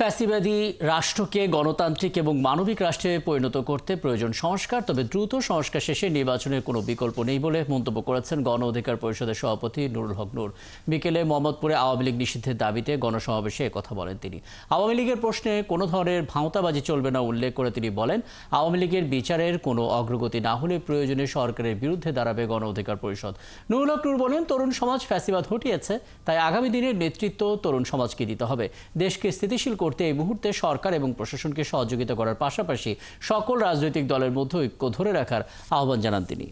ফ্যাসিবাদী রাষ্ট্রকে গণতান্ত্রিক এবং মানবিক রাষ্ট্রে পরিণত করতে প্রয়োজন সংস্কার, তবে দ্রুত সংস্কার শেষে নির্বাচনের কোনো বিকল্প নেই বলে মন্তব্য করেছেন গণ অধিকার পরিষদের সভাপতি নুরুল হক নূর। বিকেলে মোহাম্মদপুরে আওয়ামী লীগ নিষিদ্ধের দাবিতে গণসমাবেশে একথা বলেন তিনি। আওয়ামী লীগের প্রশ্নে কোনো ধরনের ভাঁওতাবাজি চলবে না উল্লেখ করে তিনি বলেন, আওয়ামী লীগের বিচারের কোনো অগ্রগতি না হলে প্রয়োজনে সরকারের বিরুদ্ধে দাঁড়াবে গণ অধিকার পরিষদ। নুরুল হক নূর বলেন, তরুণ সমাজ ফ্যাসিবাদ হটিয়েছে, তাই আগামী দিনের নেতৃত্ব তরুণ সমাজকে দিতে হবে। দেশকে স্থিতিশীল করতে এই মুহূর্তে সরকার এবং প্রশাসনকে সহযোগিতা করার পাশাপাশি সকল রাজনৈতিক দলের মধ্যে ঐক্য ধরে রাখার আহ্বান জানান তিনি।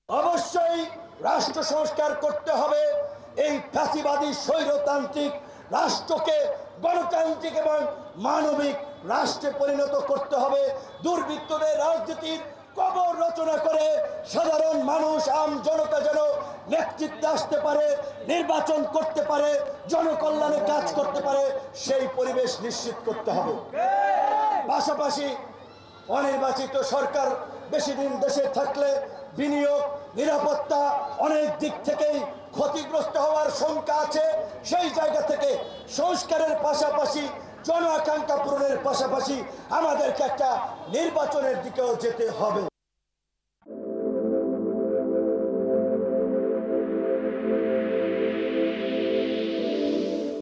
অবশ্যই রাষ্ট্র সংস্কার করতে হবে। এই ফ্যাসিবাদী স্বৈরতান্ত্রিক রাষ্ট্রকে গণতান্ত্রিক এবং মানবিক রাষ্ট্রে পরিণত করতে হবে। দুর্বৃত্তদের রাজনীতির কবর রচনা করে সাধারণ মানুষ, আম জনতা যেন নেতৃত্বে আসতে পারে, নির্বাচন করতে পারে, জনকল্যাণে কাজ করতে পারে, সেই পরিবেশ নিশ্চিত করতে হবে। পাশাপাশি অনির্বাচিত সরকার বেশি দিন দেশে থাকলে বিনিয়োগ, নিরাপত্তা অনেক দিক থেকেই ক্ষতিগ্রস্ত হওয়ার শঙ্কা আছে। সেই জায়গা থেকে সংস্কারের পাশাপাশি জন আকাঙ্ক্ষা পূরণের পাশাপাশি আমাদেরকে একটা নির্বাচনের দিকেও যেতে হবে।